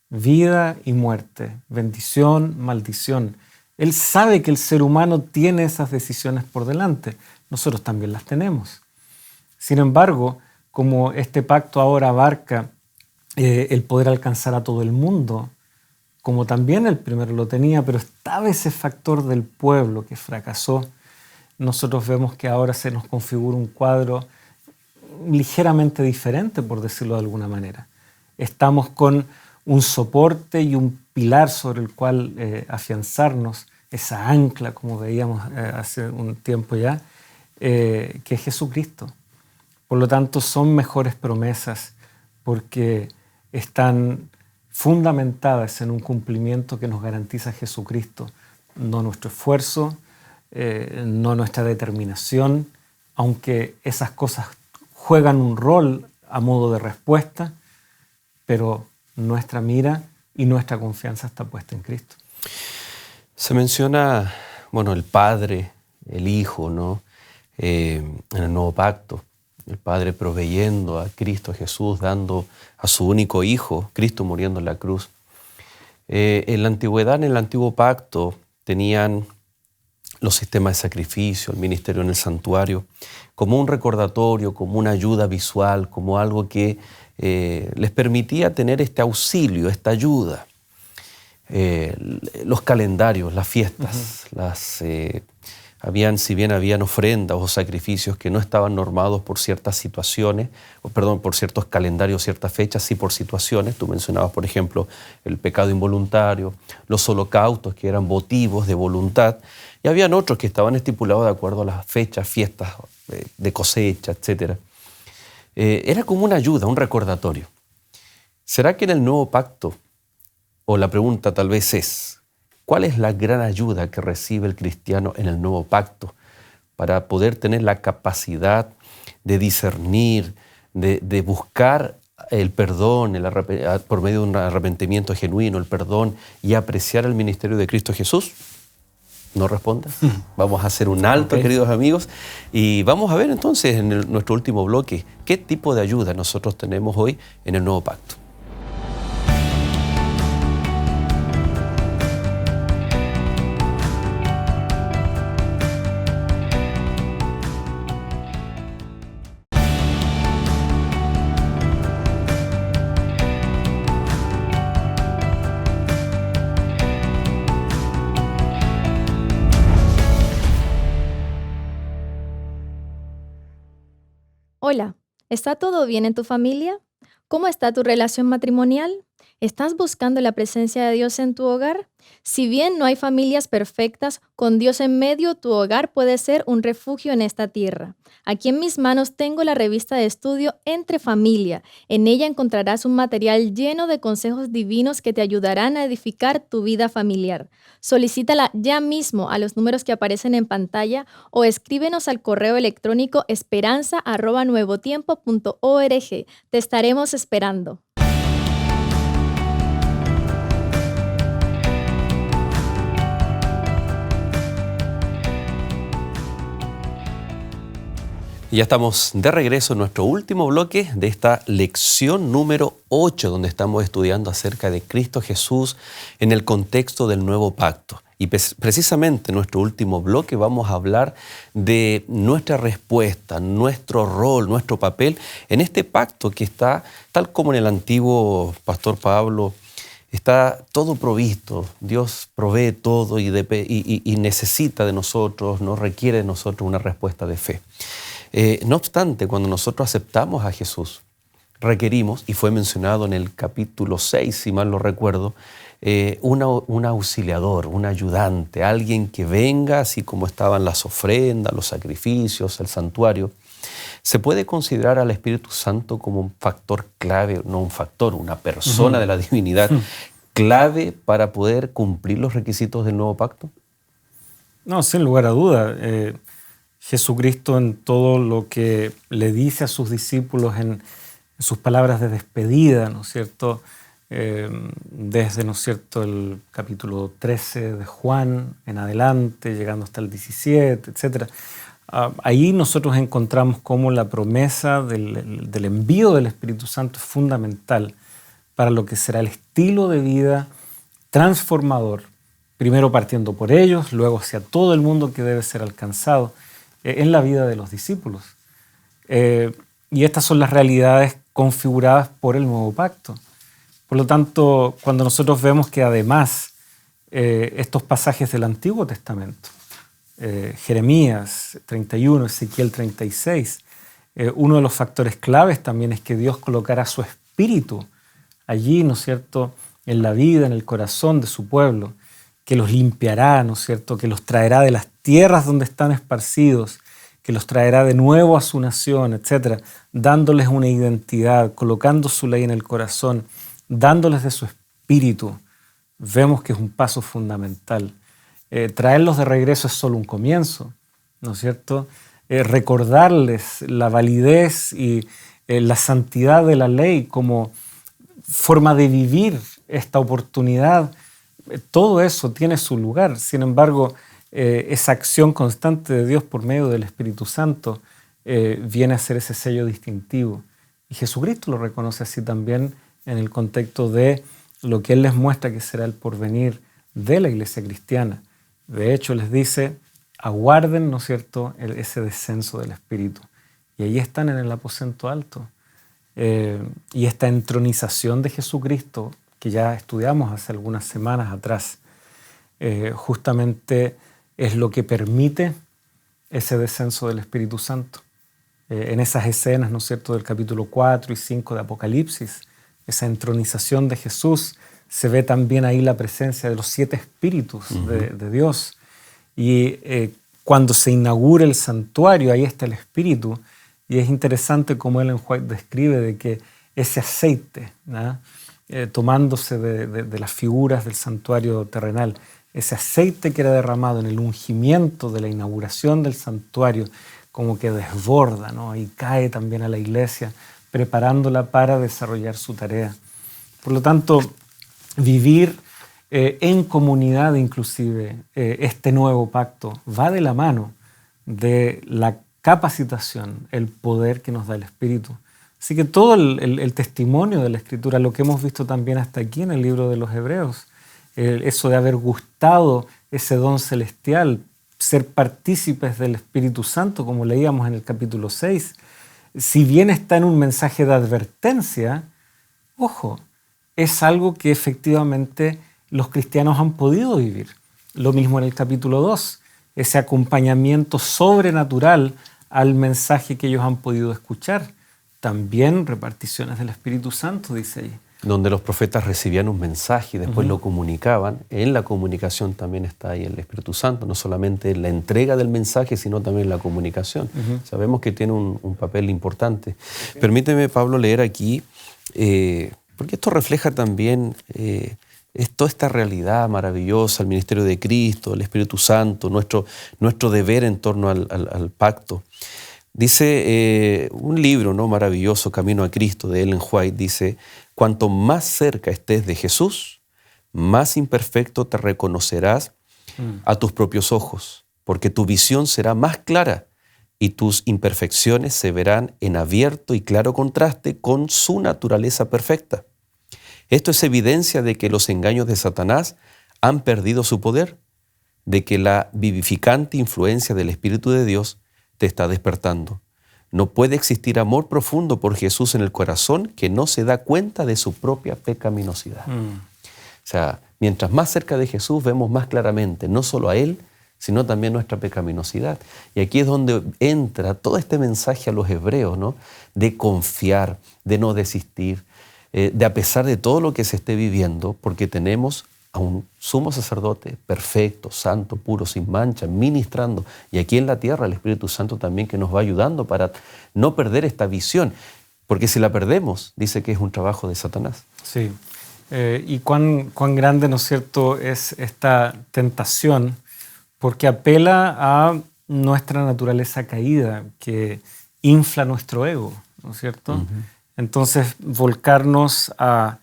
S3: vida y muerte, bendición, maldición. Él sabe que el ser humano tiene esas decisiones por delante. Nosotros también las tenemos. Sin embargo, como este pacto ahora abarca el poder alcanzar a todo el mundo, como también el primero lo tenía, pero estaba ese factor del pueblo que fracasó, nosotros vemos que ahora se nos configura un cuadro ligeramente diferente, por decirlo de alguna manera. Estamos con un soporte y un pilar sobre el cual afianzarnos, esa ancla, como veíamos hace un tiempo ya, que es Jesucristo. Por lo tanto, son mejores promesas porque están fundamentadas en un cumplimiento que nos garantiza Jesucristo, no nuestro esfuerzo, no nuestra determinación, aunque esas cosas juegan un rol a modo de respuesta, pero nuestra mira y nuestra confianza está puesta en Cristo.
S1: Se menciona, el Padre, el Hijo, ¿no? En el Nuevo Pacto, el Padre proveyendo a Cristo Jesús, dando a su único Hijo, Cristo muriendo en la cruz. En la antigüedad, en el Antiguo Pacto, tenían los sistemas de sacrificio, el ministerio en el santuario, como un recordatorio, como una ayuda visual, como algo que les permitía tener este auxilio, esta ayuda. Los calendarios, las fiestas, si bien habían ofrendas o sacrificios que no estaban normados por ciertas situaciones, por ciertos calendarios, ciertas fechas, sí por situaciones. Tú mencionabas, por ejemplo, el pecado involuntario, los holocaustos, que eran votivos de voluntad, y habían otros que estaban estipulados de acuerdo a las fechas, fiestas de cosecha, etc. Era como una ayuda, un recordatorio. ¿Será que en el Nuevo Pacto, o la pregunta tal vez es, ¿cuál es la gran ayuda que recibe el cristiano en el Nuevo Pacto para poder tener la capacidad de discernir, de buscar el perdón por medio de un arrepentimiento genuino, el perdón y apreciar el ministerio de Cristo Jesús? ¿No respondas? Vamos a hacer un alto, queridos amigos, y vamos a ver entonces en nuestro último bloque qué tipo de ayuda nosotros tenemos hoy en el Nuevo Pacto.
S4: Hola, ¿está todo bien en tu familia? ¿Cómo está tu relación matrimonial? ¿Estás buscando la presencia de Dios en tu hogar? Si bien no hay familias perfectas, con Dios en medio, tu hogar puede ser un refugio en esta tierra. Aquí en mis manos tengo la revista de estudio Entre Familia. En ella encontrarás un material lleno de consejos divinos que te ayudarán a edificar tu vida familiar. Solicítala ya mismo a los números que aparecen en pantalla o escríbenos al correo electrónico esperanza@nuevotiempo.org. Te estaremos esperando.
S1: Y ya estamos de regreso en nuestro último bloque de esta lección número 8, donde estamos estudiando acerca de Cristo Jesús en el contexto del Nuevo Pacto. Y precisamente en nuestro último bloque vamos a hablar de nuestra respuesta, nuestro rol, nuestro papel en este pacto que está, tal como en el antiguo pastor Pablo, está todo provisto. Dios provee todo y necesita de nosotros, nos requiere de nosotros una respuesta de fe. No obstante, cuando nosotros aceptamos a Jesús, requerimos, y fue mencionado en el capítulo 6, si mal no recuerdo, un auxiliador, un ayudante, alguien que venga, así como estaban las ofrendas, los sacrificios, el santuario. ¿Se puede considerar al Espíritu Santo como un factor clave, no un factor, una persona de la divinidad clave para poder cumplir los requisitos del nuevo pacto?
S3: No, sin lugar a duda. Jesucristo, en todo lo que le dice a sus discípulos en sus palabras de despedida, ¿no es cierto? Desde, ¿no es cierto?, el capítulo 13 de Juan en adelante, llegando hasta el 17, etc. Ahí nosotros encontramos cómo la promesa del envío del Espíritu Santo es fundamental para lo que será el estilo de vida transformador, primero partiendo por ellos, luego hacia todo el mundo que debe ser alcanzado en la vida de los discípulos. Y estas son las realidades configuradas por el nuevo pacto. Por lo tanto, cuando nosotros vemos que además estos pasajes del Antiguo Testamento, Jeremías 31, Ezequiel 36, uno de los factores claves también es que Dios colocará su espíritu allí, ¿no es cierto?, en la vida, en el corazón de su pueblo, que los limpiará, ¿no es cierto?, que los traerá de las tierras donde están esparcidos, que los traerá de nuevo a su nación, etc., dándoles una identidad, colocando su ley en el corazón, dándoles de su espíritu. Vemos que es un paso fundamental. Traerlos de regreso es solo un comienzo, ¿no es cierto? Recordarles la validez y la santidad de la ley como forma de vivir esta oportunidad, todo eso tiene su lugar. Sin embargo, esa acción constante de Dios por medio del Espíritu Santo viene a ser ese sello distintivo. Y Jesucristo lo reconoce así también en el contexto de lo que Él les muestra que será el porvenir de la iglesia cristiana. De hecho, les dice, aguarden, ¿no es cierto?, ese descenso del Espíritu. Y ahí están en el aposento alto. Y esta entronización de Jesucristo, que ya estudiamos hace algunas semanas atrás, justamente es lo que permite ese descenso del Espíritu Santo. En esas escenas, ¿no es cierto?, del capítulo 4 y 5 de Apocalipsis, esa entronización de Jesús, se ve también ahí la presencia de los 7 espíritus de Dios. Y cuando se inaugura el santuario, ahí está el Espíritu. Y es interesante cómo Ellen White describe de que ese aceite, ¿no?, tomándose de las figuras del santuario terrenal, ese aceite que era derramado en el ungimiento de la inauguración del santuario, como que desborda, ¿no?, y cae también a la iglesia, preparándola para desarrollar su tarea. Por lo tanto, vivir en comunidad inclusive, este nuevo pacto va de la mano de la capacitación, el poder que nos da el Espíritu. Así que todo el testimonio de la Escritura, lo que hemos visto también hasta aquí en el libro de los Hebreos, eso de haber gustado ese don celestial, ser partícipes del Espíritu Santo, como leíamos en el capítulo 6, si bien está en un mensaje de advertencia, ojo, es algo que efectivamente los cristianos han podido vivir. Lo mismo en el capítulo 2, ese acompañamiento sobrenatural al mensaje que ellos han podido escuchar. También reparticiones del Espíritu Santo, dice ahí.
S1: Donde los profetas recibían un mensaje y después lo comunicaban. En la comunicación también está ahí el Espíritu Santo, no solamente en la entrega del mensaje, sino también en la comunicación. Sabemos que tiene un papel importante. Permíteme, Pablo, leer aquí, porque esto refleja también toda esta realidad maravillosa, el ministerio de Cristo, el Espíritu Santo, nuestro deber en torno al pacto. Dice un libro, ¿no?, maravilloso, Camino a Cristo, de Ellen White, dice: cuanto más cerca estés de Jesús, más imperfecto te reconocerás a tus propios ojos, porque tu visión será más clara y tus imperfecciones se verán en abierto y claro contraste con su naturaleza perfecta. Esto es evidencia de que los engaños de Satanás han perdido su poder, de que la vivificante influencia del Espíritu de Dios te está despertando. No puede existir amor profundo por Jesús en el corazón que no se da cuenta de su propia pecaminosidad. O sea, mientras más cerca de Jesús vemos más claramente, no solo a Él, sino también nuestra pecaminosidad. Y aquí es donde entra todo este mensaje a los hebreos, ¿no?, de confiar, de no desistir, de a pesar de todo lo que se esté viviendo, porque tenemos a un sumo sacerdote perfecto, santo, puro, sin mancha, ministrando. Y aquí en la tierra el Espíritu Santo también, que nos va ayudando para no perder esta visión. Porque si la perdemos, dice que es un trabajo de Satanás.
S3: Sí. Y cuán grande, ¿no es cierto?, es esta tentación, porque apela a nuestra naturaleza caída, que infla nuestro ego, ¿no es cierto? Entonces, volcarnos a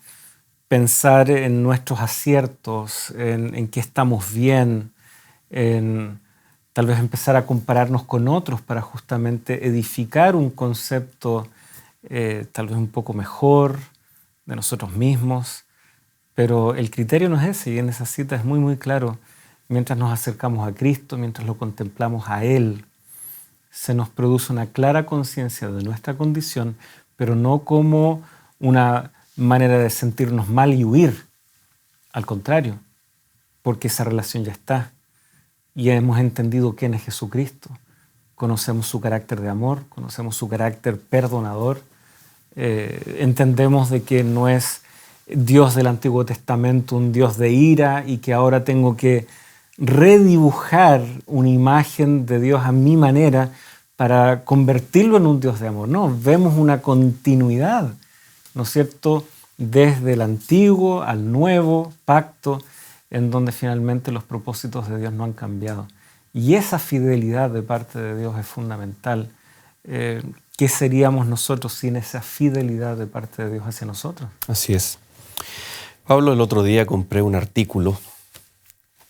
S3: pensar en nuestros aciertos, en qué estamos bien, en tal vez empezar a compararnos con otros para justamente edificar un concepto tal vez un poco mejor de nosotros mismos. Pero el criterio no es ese, y en esa cita es muy, muy claro. Mientras nos acercamos a Cristo, mientras lo contemplamos a Él, se nos produce una clara conciencia de nuestra condición, pero no como una manera de sentirnos mal y huir. Al contrario, porque esa relación ya está. Y hemos entendido quién es Jesucristo. Conocemos su carácter de amor, conocemos su carácter perdonador. Entendemos de que no es Dios del Antiguo Testamento un Dios de ira y que ahora tengo que redibujar una imagen de Dios a mi manera para convertirlo en un Dios de amor. No, vemos una continuidad, ¿no es cierto?, desde el antiguo al nuevo pacto, en donde finalmente los propósitos de Dios no han cambiado. Y esa fidelidad de parte de Dios es fundamental. ¿Qué seríamos nosotros sin esa fidelidad de parte de Dios hacia nosotros?
S1: Así es. Pablo, el otro día compré un artículo,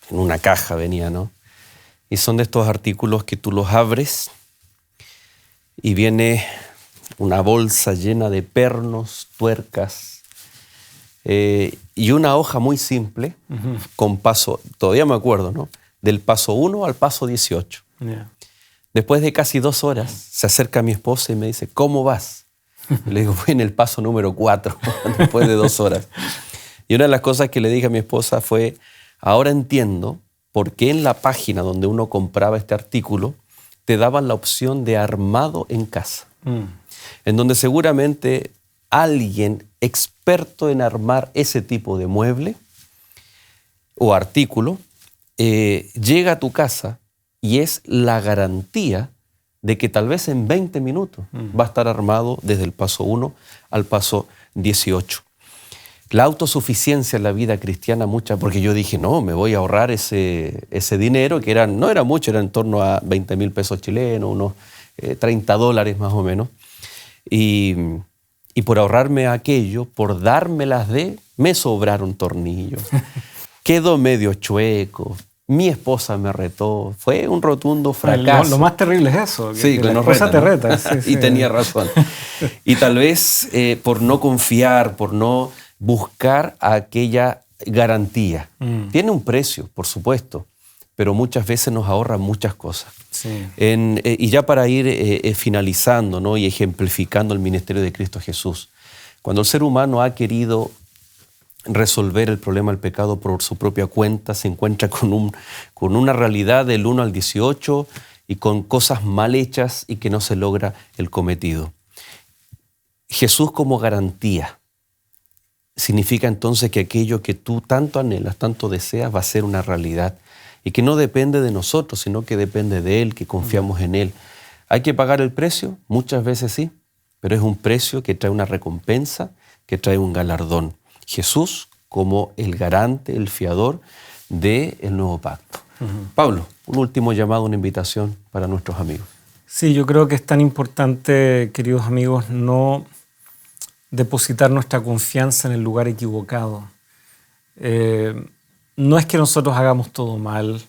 S1: en una caja venía, ¿no? Y son de estos artículos que tú los abres y viene una bolsa llena de pernos, tuercas, y una hoja muy simple, con paso, todavía me acuerdo, ¿no?, del paso 1 al paso 18.
S3: Yeah.
S1: Después de casi 2 horas, se acerca mi esposa y me dice, ¿cómo vas? Y le digo, voy en el paso número 4, después de 2 horas. Y una de las cosas que le dije a mi esposa fue, ahora entiendo por qué en la página donde uno compraba este artículo, te daban la opción de armado en casa, en donde seguramente alguien experto en armar ese tipo de mueble o artículo llega a tu casa y es la garantía de que tal vez en 20 minutos va a estar armado desde el paso 1 al paso 18. La autosuficiencia en la vida cristiana mucha, porque yo dije, no, me voy a ahorrar ese dinero, que no era mucho, era en torno a 20,000 pesos chilenos, unos $30 más o menos. Y por ahorrarme aquello, por dármelas me sobraron tornillos. Quedó medio chueco. Mi esposa me retó. Fue un rotundo fracaso.
S3: Lo más terrible es eso.
S1: Sí, que
S3: la
S1: nos
S3: esposa
S1: reta,
S3: te
S1: ¿no?
S3: reta. Sí,
S1: Y
S3: sí.
S1: tenía razón. Y tal vez por no confiar, por no buscar aquella garantía. Tiene un precio, por supuesto, pero muchas veces nos ahorra muchas cosas.
S3: Sí.
S1: Y ya para ir finalizando, ¿no?, y ejemplificando el ministerio de Cristo Jesús, cuando el ser humano ha querido resolver el problema del pecado por su propia cuenta, se encuentra con una realidad del 1 al 18 y con cosas mal hechas y que no se logra el cometido. Jesús como garantía significa entonces que aquello que tú tanto anhelas, tanto deseas, va a ser una realidad y que no depende de nosotros, sino que depende de Él, que confiamos en Él. ¿Hay que pagar el precio? Muchas veces sí, pero es un precio que trae una recompensa, que trae un galardón. Jesús como el garante, el fiador del nuevo pacto. Pablo, un último llamado, una invitación para nuestros amigos.
S3: Sí, yo creo que es tan importante, queridos amigos, no depositar nuestra confianza en el lugar equivocado. No es que nosotros hagamos todo mal,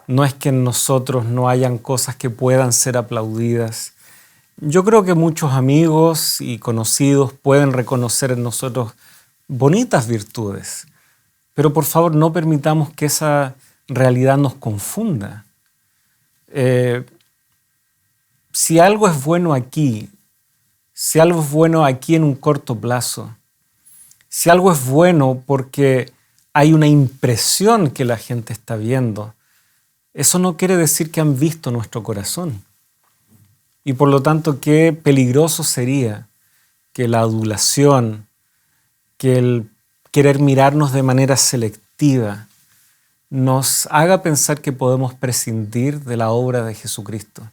S3: no es que en nosotros no hayan cosas que puedan ser aplaudidas. Yo creo que muchos amigos y conocidos pueden reconocer en nosotros bonitas virtudes, pero por favor no permitamos que esa realidad nos confunda. Si algo es bueno aquí, si algo es bueno aquí en un corto plazo, si algo es bueno porque hay una impresión que la gente está viendo, eso no quiere decir que han visto nuestro corazón. Y por lo tanto, qué peligroso sería que la adulación, que el querer mirarnos de manera selectiva nos haga pensar que podemos prescindir de la obra de Jesucristo.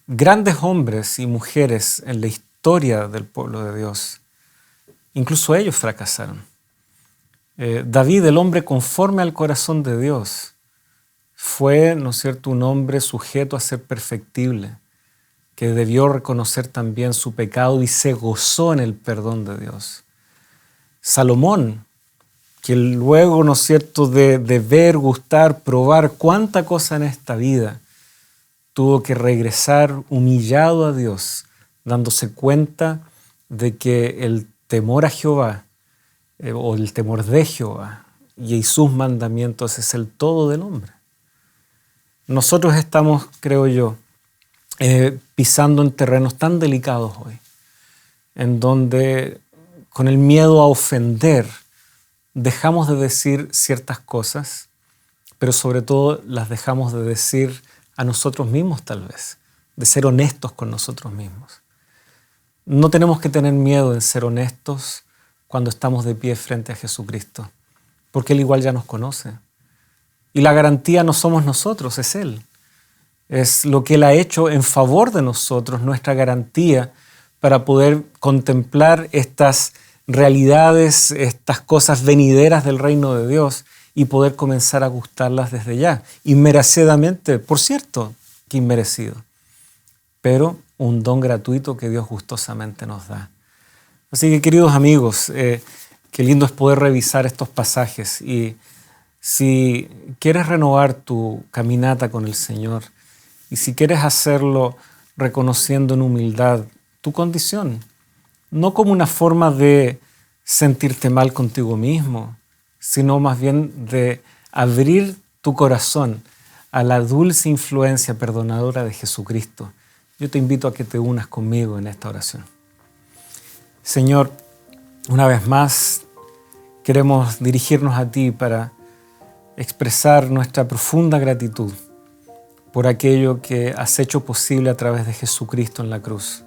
S3: Grandes hombres y mujeres en la historia del pueblo de Dios, incluso ellos fracasaron. David, el hombre conforme al corazón de Dios, fue, ¿no es cierto?, un hombre sujeto a ser perfectible, que debió reconocer también su pecado y se gozó en el perdón de Dios. Salomón, que luego, ¿no es cierto?, de ver, gustar, probar cuánta cosa en esta vida, tuvo que regresar humillado a Dios, dándose cuenta de que el temor a Jehová, o el temor de Jehová y sus mandamientos es el todo del hombre. Nosotros estamos, creo yo, pisando en terrenos tan delicados hoy, en donde con el miedo a ofender dejamos de decir ciertas cosas, pero sobre todo las dejamos de decir a nosotros mismos tal vez, de ser honestos con nosotros mismos. No tenemos que tener miedo en ser honestos cuando estamos de pie frente a Jesucristo, porque Él igual ya nos conoce. Y la garantía no somos nosotros, es Él. Es lo que Él ha hecho en favor de nosotros, nuestra garantía para poder contemplar estas realidades, estas cosas venideras del reino de Dios y poder comenzar a gustarlas desde ya. Inmerecidamente, por cierto, que inmerecido, pero un don gratuito que Dios gustosamente nos da. Así que, queridos amigos, qué lindo es poder revisar estos pasajes, y si quieres renovar tu caminata con el Señor y si quieres hacerlo reconociendo en humildad tu condición, no como una forma de sentirte mal contigo mismo, sino más bien de abrir tu corazón a la dulce influencia perdonadora de Jesucristo, yo te invito a que te unas conmigo en esta oración. Señor, una vez más queremos dirigirnos a ti para expresar nuestra profunda gratitud por aquello que has hecho posible a través de Jesucristo en la cruz.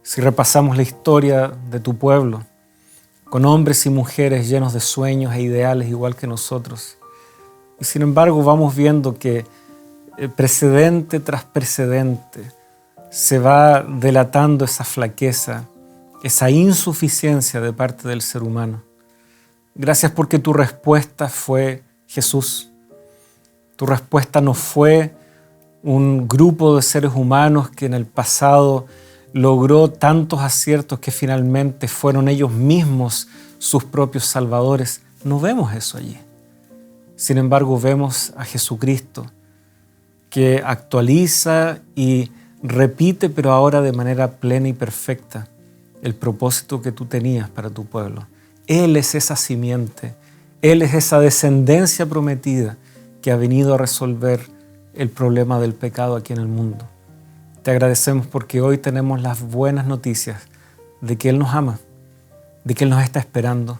S3: Si repasamos la historia de tu pueblo, con hombres y mujeres llenos de sueños e ideales igual que nosotros, y sin embargo vamos viendo que precedente tras precedente se va delatando esa flaqueza, esa insuficiencia de parte del ser humano. Gracias porque tu respuesta fue Jesús. Tu respuesta no fue un grupo de seres humanos que en el pasado logró tantos aciertos que finalmente fueron ellos mismos sus propios salvadores. No vemos eso allí. Sin embargo, vemos a Jesucristo que actualiza y repite, pero ahora de manera plena y perfecta, el propósito que tú tenías para tu pueblo. Él es esa simiente, Él es esa descendencia prometida que ha venido a resolver el problema del pecado aquí en el mundo. Te agradecemos porque hoy tenemos las buenas noticias de que Él nos ama, de que Él nos está esperando,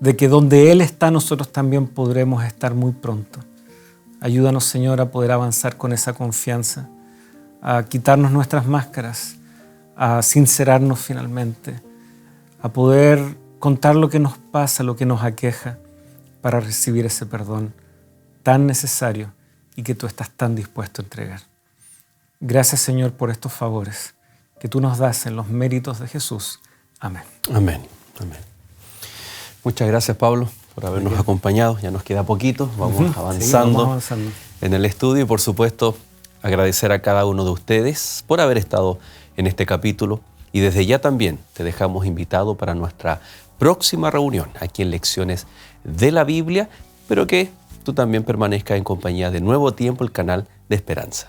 S3: de que donde Él está nosotros también podremos estar muy pronto. Ayúdanos, Señor, a poder avanzar con esa confianza, a quitarnos nuestras máscaras, a sincerarnos finalmente, a poder contar lo que nos pasa, lo que nos aqueja, para recibir ese perdón tan necesario y que tú estás tan dispuesto a entregar. Gracias, Señor, por estos favores que tú nos das en los méritos de Jesús. Amén.
S1: Amén. Amén. Muchas gracias, Pablo, por habernos acompañado. Ya nos queda poquito, vamos avanzando en el estudio y, por supuesto, agradecer a cada uno de ustedes por haber estado en este capítulo, y desde ya también te dejamos invitado para nuestra próxima reunión aquí en Lecciones de la Biblia, pero que tú también permanezcas en compañía de Nuevo Tiempo, el canal de Esperanza.